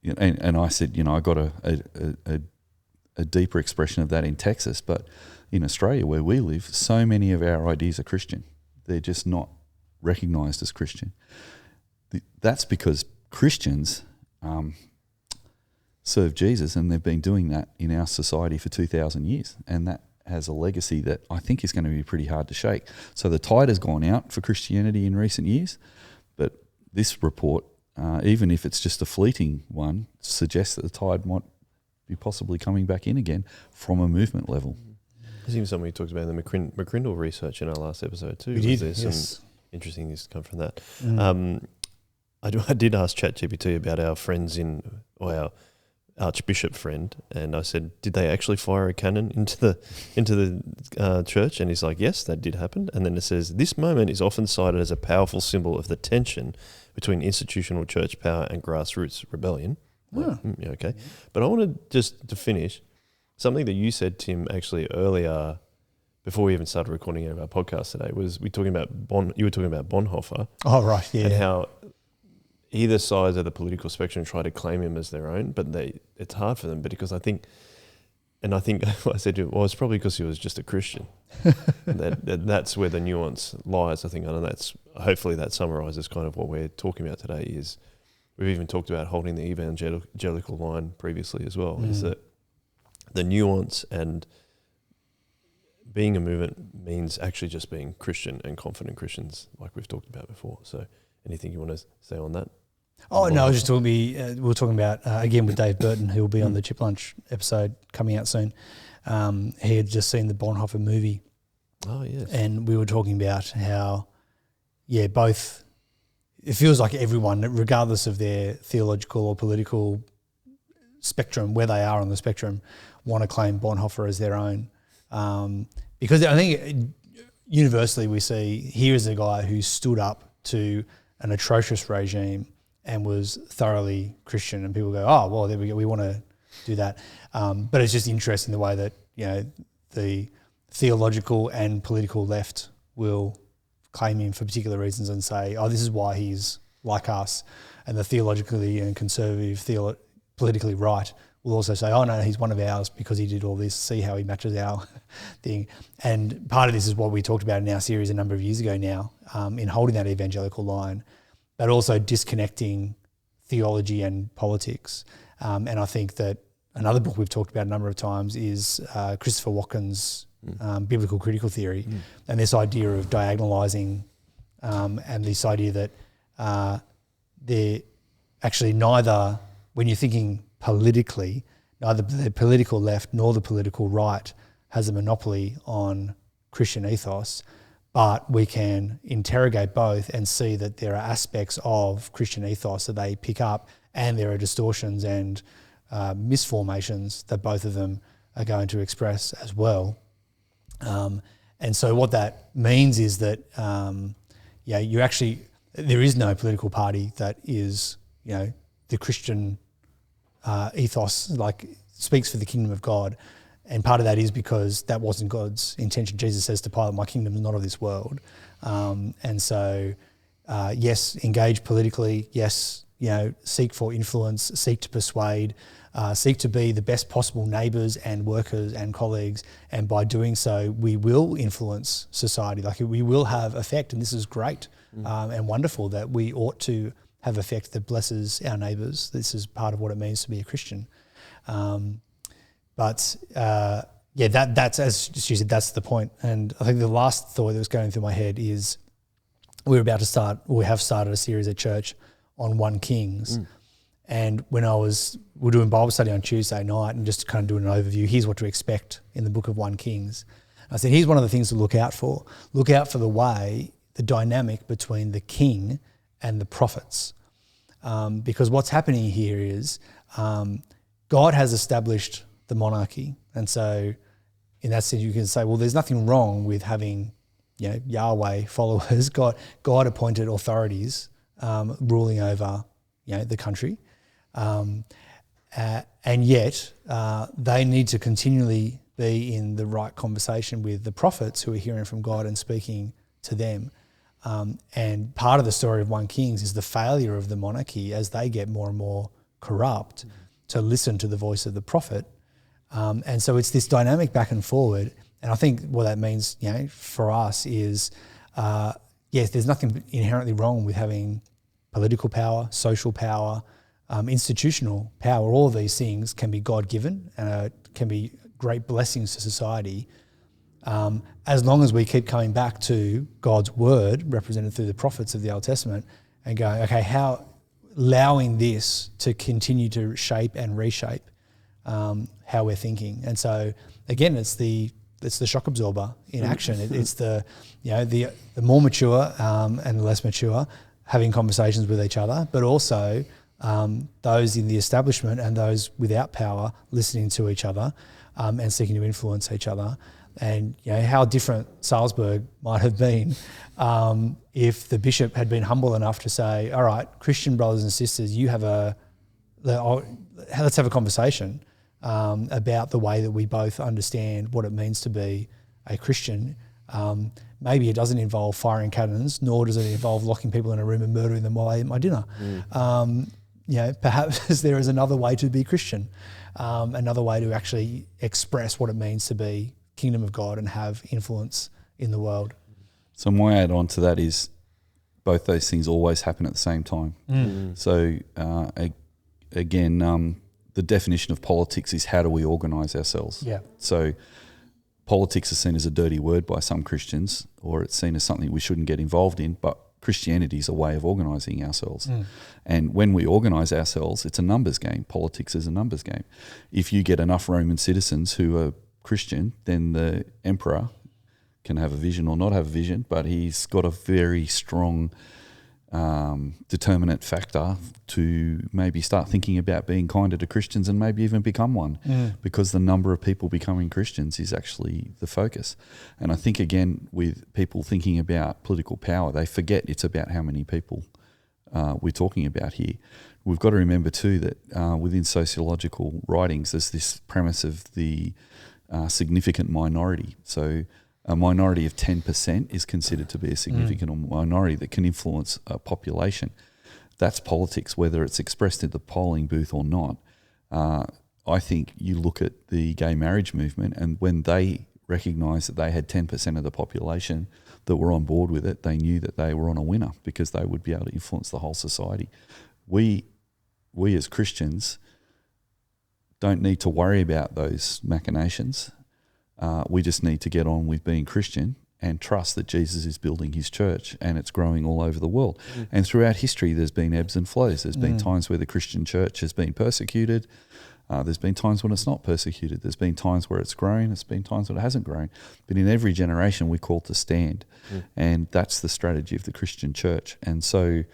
I said, I got a deeper expression of that in Texas, but in Australia where we live, so many of our ideas are Christian. They're just not recognised as Christian. That's because Christians serve Jesus, and they've been doing that in our society for 2,000 years, and that has a legacy that I think is going to be pretty hard to shake. So the tide has gone out for Christianity in recent years, but this report, even if it's just a fleeting one, suggests that the tide might be possibly coming back in again from a movement level. There's even something we talked about in the McCrindle research in our last episode too. We did, There's yes. some interesting things to come from that. I did ask ChatGPT about our friends our Archbishop friend, and I said, did they actually fire a cannon into the church? And he's like, yes, that did happen. And then it says, this moment is often cited as a powerful symbol of the tension between institutional church power and grassroots rebellion. Like, yeah, okay. But I wanted just to finish something that you said, Tim, actually earlier, before we even started recording any of our podcast today, was you were talking about Bonhoeffer. Oh, right, yeah. And how either sides of the political spectrum try to claim him as their own, but it's hard for them, because I think And I think I said to him, well, it's probably because he was just a Christian. That's where the nuance lies, I think. And hopefully that summarises kind of what we're talking about today. Is we've even talked about holding the evangelical line previously as well, is that the nuance and being a movement means actually just being Christian and confident Christians, like we've talked about before. So anything you want to say on that? Oh, no, I was just talking, we were talking about, again, with Dave Burton, who will be on the Chip Lunch episode coming out soon. He had just seen the Bonhoeffer movie. Oh, yes. And we were talking about how, both, it feels like everyone, regardless of their theological or political spectrum, where they are on the spectrum, want to claim Bonhoeffer as their own. Because I think universally we see here is a guy who stood up to an atrocious regime and was thoroughly Christian, and people go, oh, well, there we go, we want to do that. But it's just interesting the way that, the theological and political left will claim him for particular reasons and say, oh, this is why he's like us. And the theologically and conservative, politically right will also say, oh, no, he's one of ours because he did all this, see how he matches our thing. And part of this is what we talked about in our series a number of years ago now, in holding that evangelical line, but also disconnecting theology and politics. And I think that another book we've talked about a number of times is Christopher Watkin's Biblical Critical Theory, and this idea of diagonalising, and this idea that they're actually neither, when you're thinking politically, neither the political left nor the political right has a monopoly on Christian ethos, but we can interrogate both and see that there are aspects of Christian ethos that they pick up, and there are distortions and misformations that both of them are going to express as well. And so what that means is that, you actually, there is no political party that is, the Christian ethos, like speaks for the kingdom of God. And part of that is because that wasn't God's intention. Jesus says to Pilate, my kingdom is not of this world. And so, yes, engage politically. Yes, seek for influence, seek to persuade, seek to be the best possible neighbours and workers and colleagues. And by doing so, we will influence society. Like, we will have effect. And this is great and wonderful that we ought to have effect that blesses our neighbours. This is part of what it means to be a Christian. That's, as you said, that's the point. And I think the last thought that was going through my head is we have started a series at church on 1 Kings. And when we're doing Bible study on Tuesday night and just kind of doing an overview, here's what to expect in the book of 1 Kings. I said, here's one of the things to look out for. Look out for the dynamic between the king and the prophets. Because what's happening here is God has established the monarchy. And so in that sense, you can say, well, there's nothing wrong with having, Yahweh followers, God appointed authorities ruling over, the country. And yet they need to continually be in the right conversation with the prophets who are hearing from God and speaking to them. And part of the story of 1 Kings is the failure of the monarchy as they get more and more corrupt to listen to the voice of the prophet. And so it's this dynamic back and forward. And I think what that means, for us is, yes, there's nothing inherently wrong with having political power, social power, institutional power. All of these things can be God-given and can be great blessings to society, as long as we keep coming back to God's word represented through the prophets of the Old Testament and going, okay, how allowing this to continue to shape and reshape how we're thinking. And so again, it's the shock absorber in action. It's the more mature and the less mature having conversations with each other, but also those in the establishment and those without power listening to each other and seeking to influence each other. And how different Salzburg might have been if the bishop had been humble enough to say, all right, Christian brothers and sisters, let's have a conversation about the way that we both understand what it means to be a Christian. Maybe it doesn't involve firing cannons, nor does it involve locking people in a room and murdering them while I eat my dinner. Perhaps there is another way to be Christian. another way to actually express what it means to be kingdom of God and have influence in the world. So my add-on to that is both those things always happen at the same time. So again, the definition of politics is how do we organise ourselves? Yeah. So politics is seen as a dirty word by some Christians, or it's seen as something we shouldn't get involved in, but Christianity is a way of organising ourselves. And when we organise ourselves, it's a numbers game. Politics is a numbers game. If you get enough Roman citizens who are Christian, then the emperor can have a vision or not have a vision, but he's got a very strong determinant factor to maybe start thinking about being kinder to Christians and maybe even become one, because the number of people becoming Christians is actually the focus. And I think, again, with people thinking about political power, they forget it's about how many people we're talking about here. We've got to remember too that within sociological writings, there's this premise of the significant minority. So a minority of 10% is considered to be a significant minority that can influence a population. That's politics, whether it's expressed in the polling booth or not. I think you look at the gay marriage movement, and when they recognised that they had 10% of the population that were on board with it, they knew that they were on a winner because they would be able to influence the whole society. We as Christians don't need to worry about those machinations. We just need to get on with being Christian and trust that Jesus is building his church and it's growing all over the world. And throughout history, there's been ebbs and flows. There's been times where the Christian church has been persecuted. There's been times when it's not persecuted. There's been times where it's grown. There's been times when it hasn't grown. But in every generation, we're called to stand. And that's the strategy of the Christian church. And so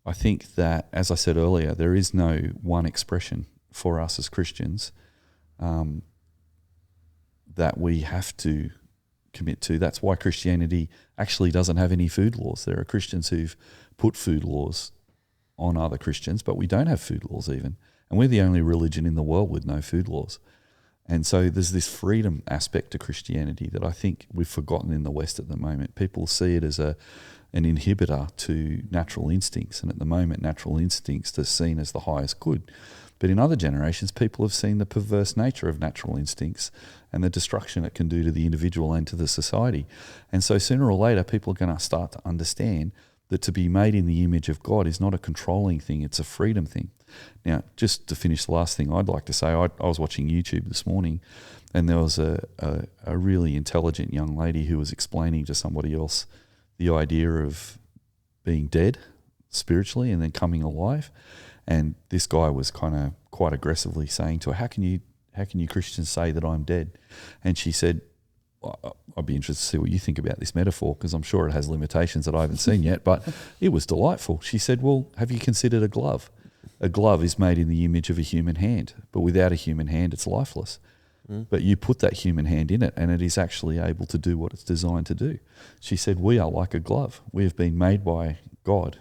I think that, as I said earlier, there is no one expression for us as Christians that we have to commit to. That's why Christianity actually doesn't have any food laws. There are Christians who've put food laws on other Christians, but we don't have food laws even. And we're the only religion in the world with no food laws. And so there's this freedom aspect to Christianity that I think we've forgotten in the West at the moment. People see it as an inhibitor to natural instincts, and at the moment natural instincts are seen as the highest good. But in other generations, people have seen the perverse nature of natural instincts and the destruction it can do to the individual and to the society. And so sooner or later, people are going to start to understand that to be made in the image of God is not a controlling thing, it's a freedom thing. Now, just to finish the last thing I'd like to say, I was watching YouTube this morning, and there was a really intelligent young lady who was explaining to somebody else the idea of being dead spiritually and then coming alive. And this guy was kind of quite aggressively saying to her, how can you Christians say that I'm dead? And she said, well, I'd be interested to see what you think about this metaphor, because I'm sure it has limitations that I haven't seen yet, but it was delightful. She said, well, have you considered a glove? A glove is made in the image of a human hand, but without a human hand, it's lifeless. But you put that human hand in it and it is actually able to do what it's designed to do. She said, we are like a glove. We have been made by God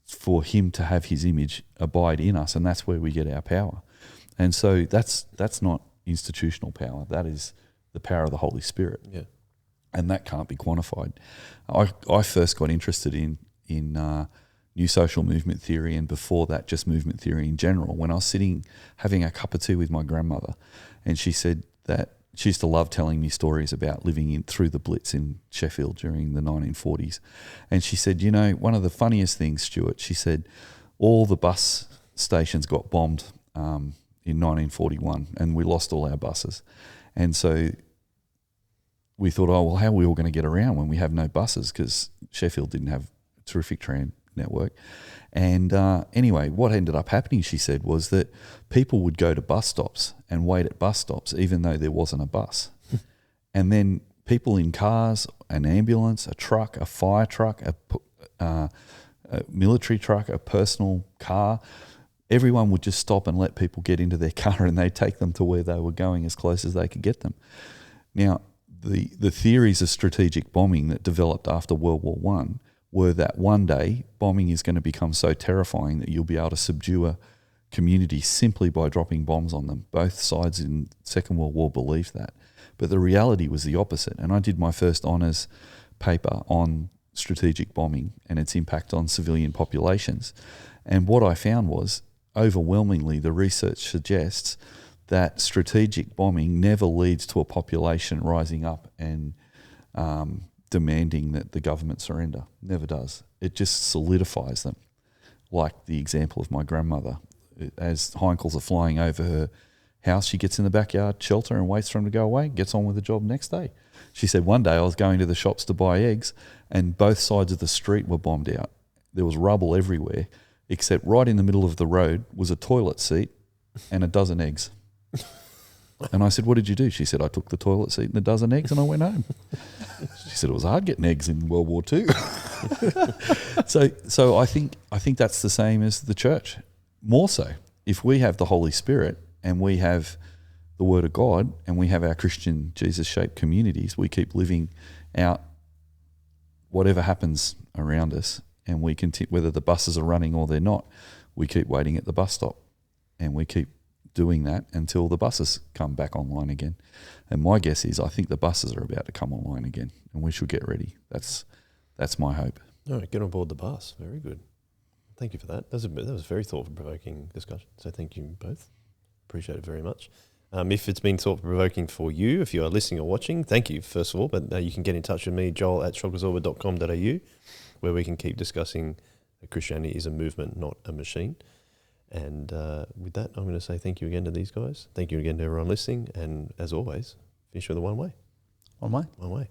for him to have his image abide in us, and that's where we get our power. And so that's not institutional power. That is the power of the Holy Spirit. Yeah. And that can't be quantified. I first got interested in new social movement theory, and before that just movement theory in general, when I was sitting having a cup of tea with my grandmother, and she said that she used to love telling me stories about living through the Blitz in Sheffield during the 1940s. And she said, you know, one of the funniest things, Stuart, she said, all the bus stations got bombed in 1941 and we lost all our buses. And so we thought, oh, well, how are we all going to get around when we have no buses? Because Sheffield didn't have a terrific tram network. And anyway, what ended up happening, she said, was that people would go to bus stops and wait at bus stops even though there wasn't a bus. And then people in cars, an ambulance, a truck, a fire truck, a military truck, a personal car, everyone would just stop and let people get into their car and they'd take them to where they were going as close as they could get them. Now, the theories of strategic bombing that developed after World War I were that one day bombing is going to become so terrifying that you'll be able to subdue a community simply by dropping bombs on them. Both sides in Second World War believed that. But the reality was the opposite. And I did my first honours paper on strategic bombing and its impact on civilian populations. And what I found was, overwhelmingly, the research suggests that strategic bombing never leads to a population rising up and demanding that the government surrender. Never does. It just solidifies them. Like the example of my grandmother. As Heinkel's are flying over her house, she gets in the backyard shelter and waits for him to go away, gets on with the job next day. She said, one day I was going to the shops to buy eggs and both sides of the street were bombed out. There was rubble everywhere, except right in the middle of the road was a toilet seat and a dozen eggs. And I said, what did you do? She said, I took the toilet seat and a dozen eggs and I went home. She said, it was hard getting eggs in World War II. So I think that's the same as the church. More so, if we have the Holy Spirit and we have the Word of God and we have our Christian Jesus-shaped communities, we keep living out whatever happens around us, and we continue, whether the buses are running or they're not, we keep waiting at the bus stop and we keep doing that until the buses come back online again. And my guess is I think the buses are about to come online again and we should get ready. That's my hope. All right, get on board the bus. Very good. Thank you for that. That was a very thought-provoking discussion. So thank you both. Appreciate it very much. If it's been thought-provoking for you, if you are listening or watching, thank you, first of all. But you can get in touch with me, joel@shockabsorber.com.au, where we can keep discussing that Christianity is a movement, not a machine. And with that, I'm going to say thank you again to these guys. Thank you again to everyone listening. And as always, finish with a one way. On my. One way.